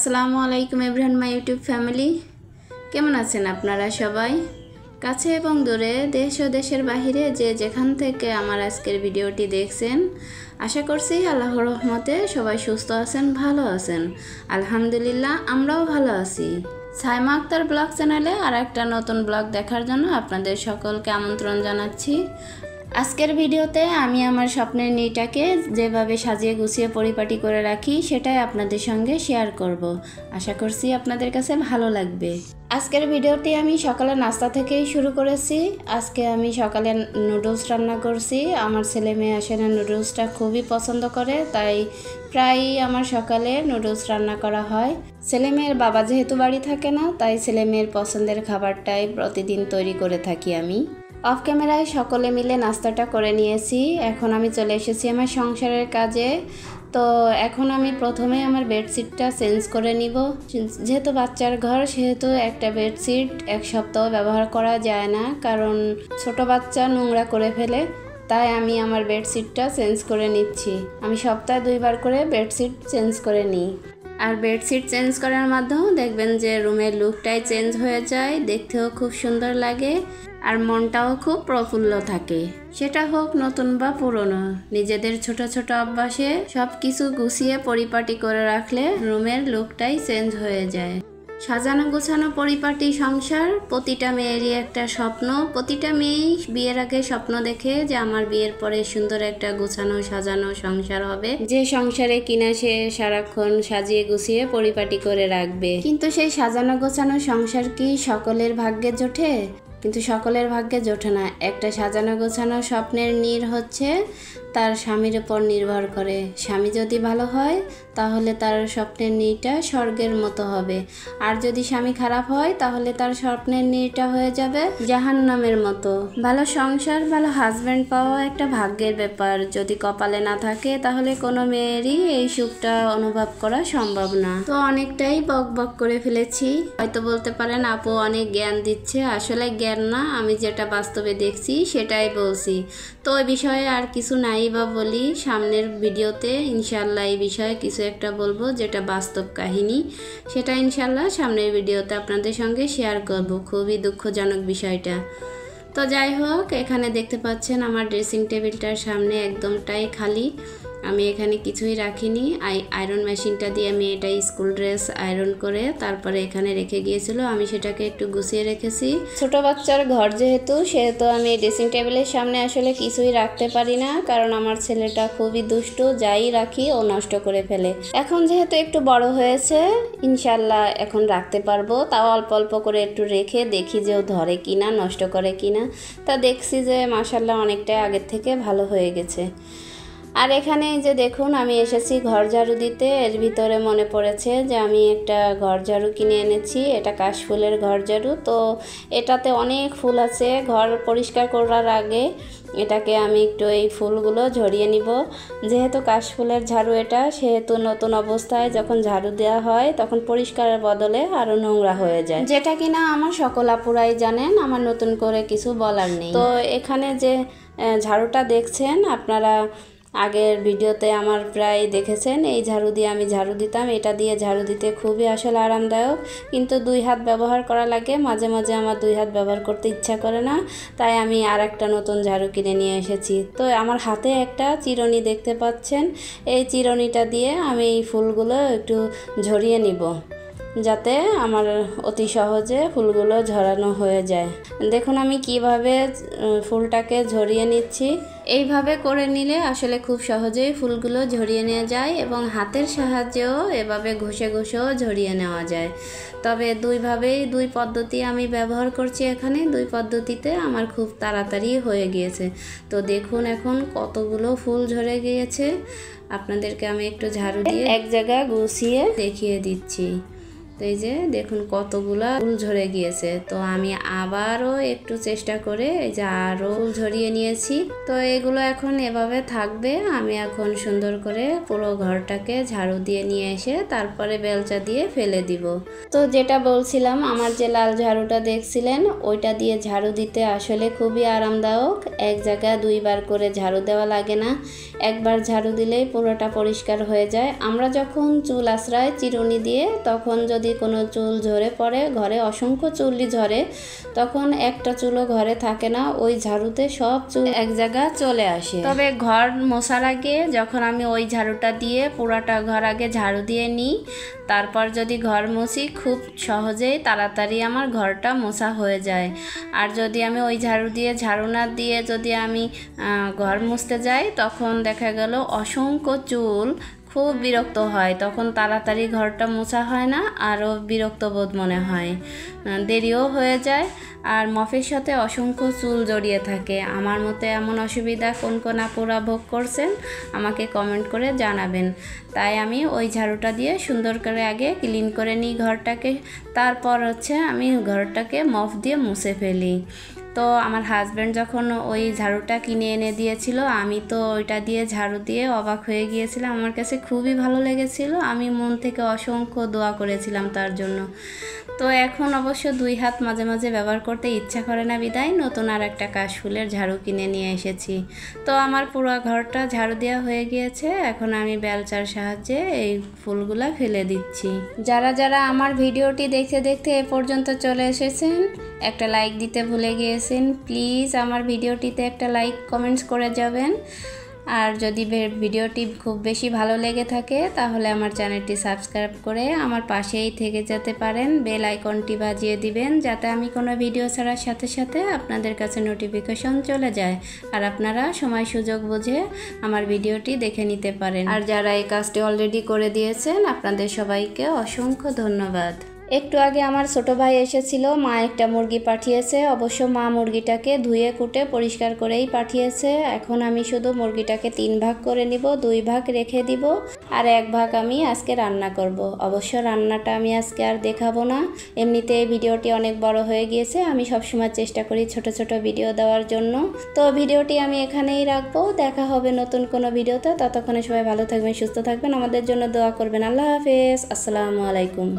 আসসালামু আলাইকুম everyone my YouTube family. কেমন আছেন আপনারা সবাই? কাছে এবং দূরে, দেশ ও দেশের বাহিরে যে যেখান থেকে আমার আজকের ভিডিওটি দেখছেন, আশা করছি আল্লাহর রহমতে সবাই সুস্থ আছেন, ভালো আছেন। আলহামদুলিল্লাহ, আমরাও ভালো আছি। সাইমা আক্তার ব্লগ চ্যানেলে আর একটা নতুন ব্লগ দেখার জন্য আপনাদের সকলকে আমন্ত্রণ জানাচ্ছি। আজকের ভিডিওতে আমি আমার স্বপ্নের নীটাকে যেভাবে সাজিয়ে গুছিয়ে পরিপাটি করে রাখি সেটাই আপনাদের সঙ্গে শেয়ার করব। আশা করছি আপনাদের কাছে ভালো লাগবে। আজকের ভিডিওটি আমি সকালে নাস্তা থেকেই শুরু করেছি। আজকে আমি সকালে নুডলস রান্না করছি। আমার ছেলে মেয়ে আসলে নুডলসটা খুবই পছন্দ করে, তাই প্রায়ই আমার সকালে নুডলস রান্না করা হয়। ছেলে মেয়ের বাবা যেহেতু বাড়ি থাকে না, তাই ছেলে মেয়ের পছন্দের খাবারটাই প্রতিদিন তৈরি করে থাকি আমি। অফ ক্যামেরায় সকলে মিলে নাস্তাটা করে নিয়েছি। এখন আমি চলে এসেছি আমার সংসারের কাজে। তো এখন আমি প্রথমে আমার বেডশিটটা চেঞ্জ করে নিব। যেহেতু বাচ্চার ঘর, সেহেতু একটা বেডশিট এক সপ্তাহ ব্যবহার করা যায় না, কারণ ছোট বাচ্চা নোংরা করে ফেলে। তাই আমি আমার বেডশিটটা চেঞ্জ করে নিচ্ছি। আমি সপ্তাহে 2 বার করে বেডশিট চেঞ্জ করে নিই। আর বেডশিট চেঞ্জ করার মাধ্যমে দেখবেন যে রুমের লুকটাই চেঞ্জ হয়ে যায়, দেখতেও খুব সুন্দর লাগে আর মনটাও খুব প্রফুল্ল থাকে। সেটা হোক নতুন বা পুরনো, নিজেদের ছোট ছোট অভ্যাসে সব কিছু গুছিয়ে পরিপাটি করে রাখলে রুমের লুকটাই চেঞ্জ হয়ে যায়। সাজানো গোছানো পরিপাটি সংসার প্রতিটা মেয়েরই একটা স্বপ্ন। প্রতিটা মেয়েই বিয়ের আগে স্বপ্ন দেখে যে আমার বিয়ের পরে সুন্দর একটা গোছানো সাজানো সংসার হবে, যে সংসারে কিনা সে সারাক্ষণ সাজিয়ে গুছিয়ে পরিপাটি করে রাখবে। কিন্তু সেই সাজানো গোছানো সংসার কি সকলের ভাগ্যে জোটে? কিন্তু সকলের ভাগ্যে জোটে না। একটা সাজানো গোছানো স্বপ্নের নীড় হচ্ছে তার স্বামীর উপর নির্ভর করে। স্বামী যদি ভালো হয় তাহলে তার স্বপ্নের নীড়টা স্বর্গের মতো হবে, আর যদি স্বামী খারাপ হয় তাহলে তার স্বপ্নের নীড়টা হয়ে যাবে জাহান্নামের মতো। ভালো সংসার, ভালো হাজব্যান্ড পাওয়া একটা ভাগ্যের ব্যাপার। যদি কপালে না থাকে তাহলে কোনো মেয়েরই এই সুখটা অনুভব করা সম্ভব না। তো অনেকটাই বক বক করে ফেলেছি। হয়তো বলতে পারেন আপু অনেক জ্ঞান দিচ্ছে। আসলে জ্ঞান না, আমি যেটা বাস্তবে দেখছি সেটাই বলছি। তো ওই বিষয়ে আর কিছু নাই বা বলি, সামনের ভিডিওতে ইনশাল্লাহ এই বিষয়ে কিছু একটা বলবো যেটা বাস্তব কাহিনী। সেটা ইনশাল্লাহ সামনের ভিডিওতে আপনাদের সঙ্গে শেয়ার করব। খুবই দুঃখজনক বিষয়টা। তো যাই হোক, এখানে দেখতে পাচ্ছেন আমার ড্রেসিং টেবিলটার সামনে একদমটাই খালি। আমি এখানে কিছুই রাখিনি। আয়রন মেশিনটা দিয়ে আমি এটা স্কুল ড্রেস আয়রন করে তারপরে এখানে রেখে গিয়েছিল, আমি সেটাকে একটু গুছিয়ে রেখেছি। ছোট বাচ্চার ঘর সেহেতু আমি ড্রেসিং টেবিলের সামনে আসলে কিছুই রাখতে পারি না, কারণ আমার ছেলেটা খুবই দুষ্টু, যাই রাখি ও নষ্ট করে ফেলে। এখন যেহেতু একটু বড় হয়েছে, ইনশাল্লাহ এখন রাখতে পারবো। তাও অল্প অল্প করে একটু রেখে দেখি যে ও ধরে কিনা, নষ্ট করে কিনা। তা দেখছি যে মাশাল্লাহ অনেকটাই আগের থেকে ভালো হয়ে গেছে। আর এখানে যে দেখুন, আমি এসেছি ঘর ঝাড়ু দিতে। এর ভিতরে মনে পড়েছে যে আমি একটা ঘর ঝাড়ু কিনে এনেছি। এটা কাশফুলের ঘর ঝাড়ু। তো এটাতে অনেক ফুল আছে। ঘর পরিষ্কার করার আগে এটাকে আমি একটু এই ফুলগুলো ঝরিয়ে নিব। যেহেতু কাশফুলের ঝাড়ু এটা, সেহেতু নতুন অবস্থায় যখন ঝাড়ু দেওয়া হয় তখন পরিষ্কারের বদলে আরও নোংরা হয়ে যায়, যেটা কিনা আমার সকল আপুরাই জানেন, আমার নতুন করে কিছু বলার নেই। তো এখানে যে ঝাড়ুটা দেখছেন আপনারা আগের ভিডিওতে আমার প্রায় দেখেছেন, এই ঝাড়ু দিয়ে আমি ঝাড়ু দিতাম। এটা দিয়ে ঝাড়ু দিতে খুবই আসলে আরামদায়ক, কিন্তু 2 হাত ব্যবহার করা লাগে। মাঝে মাঝে আমার 2 হাত ব্যবহার করতে ইচ্ছা করে না, তাই আমি আর একটা নতুন ঝাড়ু কিনে নিয়ে এসেছি। তো আমার হাতে একটা চিরুনি দেখতে পাচ্ছেন, এই চিরুনিটা দিয়ে আমি এই ফুলগুলো একটু ঝরিয়ে নিব, যাতে আমার অতি সহজে ফুলগুলো ঝরানো হয়ে যায়। দেখুন আমি কিভাবে ফুলটাকে ঝরিয়ে নিচ্ছি। এইভাবে করে নিলে আসলে খুব সহজেই ফুলগুলো ঝরিয়ে নেওয়া যায়, এবং হাতের সাহায্যেও এভাবে ঘষে ঘষেও ঝরিয়ে নেওয়া যায়। তবে 2 পদ্ধতি আমি ব্যবহার করছি এখানে। 2 পদ্ধতিতে আমার খুব তাড়াতাড়ি হয়ে গিয়েছে। তো দেখুন এখন কতগুলো ফুল ঝরে গিয়েছে। আপনাদেরকে আমি একটু ঝাড়ু দিয়ে এক জায়গায় গুছিয়ে দেখিয়ে দিচ্ছি। তো এই যে দেখুন কতগুলা ফুল ঝরে গিয়েছে। তো আমি আবারও একটু চেষ্টা করে এই যে আরো ফুল ঝরিয়ে নিয়েছি। তো এগুলো এখন এভাবে থাকবে। আমি এখন সুন্দর করে পুরো ঘরটাকে ঝাড়ু দিয়ে নিয়ে এসে তারপরে বেলচা দিয়ে ফেলে দিব। তো যেটা বলছিলাম, আমার যে লাল ঝাড়ুটা দেখছিলেন ওইটা দিয়ে ঝাড়ু দিতে আসলে খুবই আরামদায়ক। এক জায়গায় দুইবার করে ঝাড়ু দেওয়া লাগে না, একবার ঝাড়ু দিলেই পুরোটা পরিষ্কার হয়ে যায়। আমরা যখন চুল আঁচড়াই চিরুনি দিয়ে, তখন যদি কোনো চুল ঝরে পড়ে, ঘরে অসংখ্য চুলই ঝরে, তখন একটা চুলও ঘরে থাকে না, ওই ঝাড়ুতে সব চুল এক জায়গায় চলে আসে। তবে ঘর মোছার আগে যখন আমি ওই ঝাড়ুটা দিয়ে পুরাটা ঘর আগে ঝাড়ু দিয়ে নিই, তারপর যদি ঘর মুছি খুব সহজেই তাড়াতাড়ি আমার ঘরটা মোছা হয়ে যায়। আর যদি আমি ওই ঝাড়ু দিয়ে ঝাড়ু না দিয়ে যদি আমি ঘর মুছতে যাই, তখন দেখা গেল অসংখ্য চুল, খুব বিরক্ত হয়। তখন তাড়াতাড়ি ঘরটা মোছা হয় না, আরও বিরক্ত বোধ মনে হয়, দেরিও হয়ে যায়, আর মফের সাথে অসংখ্য চুল জড়িয়ে থাকে। আমার মতে এমন অসুবিধা কোন কোন আপুরা ভোগ করছেন আমাকে কমেন্ট করে জানাবেন। তাই আমি ওই ঝাড়ুটা দিয়ে সুন্দর করে আগে ক্লিন করে নিই ঘরটাকে, তারপর আমি ঘরটাকে মফ দিয়ে মুছে ফেলি। তো আমার হাজব্যান্ড যখন ওই ঝাড়ুটা কিনে এনে দিয়েছিল, আমি তো ওইটা দিয়ে ঝাড়ু দিয়ে অবাক হয়ে গিয়েছিলাম। আমার কাছে খুবই ভালো লেগেছিল, আমি মন থেকে অসংখ্য দোয়া করেছিলাম তার জন্য। তো এখন অবশ্য 2 হাত মাঝে মাঝে ব্যবহার করতে ইচ্ছা করে না বিদায় নতুন আর একটা কাশফুলের ঝাড়ু কিনে নিয়ে এসেছি। তো আমার পুরো ঘরটা ঝাড়ু দেওয়া হয়ে গিয়েছে। এখন আমি বেলচার সাহায্যে এই ফুলগুলা ফেলে দিচ্ছি। যারা যারা আমার ভিডিওটি দেখতে দেখতে এ পর্যন্ত চলে এসেছেন, একটা লাইক দিতে ভুলে গিয়েছেন, প্লিজ আমার ভিডিওটিতে একটা লাইক কমেন্টস করে যাবেন। আর যদি ভিডিওটি খুব বেশি ভালো লেগে থাকে তাহলে আমার চ্যানেলটি সাবস্ক্রাইব করে আমার পাশেই থেকে যেতে পারেন, বেল আইকনটি বাজিয়ে দিবেন, যাতে আমি কোনো ভিডিও ছাড়ার সাথে সাথে আপনাদের কাছে নোটিফিকেশন চলে যায় আর আপনারা সময় সুযোগ বুঝে আমার ভিডিওটি দেখে নিতে পারেন। আর যারা এই কাজটি অলরেডি করে দিয়েছেন, আপনাদের সবাইকে অসংখ্য ধন্যবাদ। একটু আগে আমার ছোট ভাই এসেছিল, মা একটা মুরগি পাঠিয়েছে। অবশ্য মা মুরগিটাকে ধুয়ে কুটে পরিষ্কার করেই পাঠিয়েছে। এখন আমি শুধু মুরগিটাকে 3 ভাগ করে নিব, 2 ভাগ রেখে দিব, আর 1 ভাগ আমি আজকে রান্না করব। অবশ্য রান্নাটা আমি আজকে আর দেখাবো না, এমনিতে ভিডিওটি অনেক বড় হয়ে গিয়েছে। আমি সবসময় চেষ্টা করি ছোট ছোট ভিডিও দেওয়ার জন্য। তো ভিডিওটি আমি এখানেই রাখবো, দেখা হবে নতুন কোনো ভিডিওতে। ততক্ষণে সবাই ভালো থাকবেন, সুস্থ থাকবেন, আমাদের জন্য দোয়া করবেন। আল্লাহ হাফেজ, আসসালামু আলাইকুম।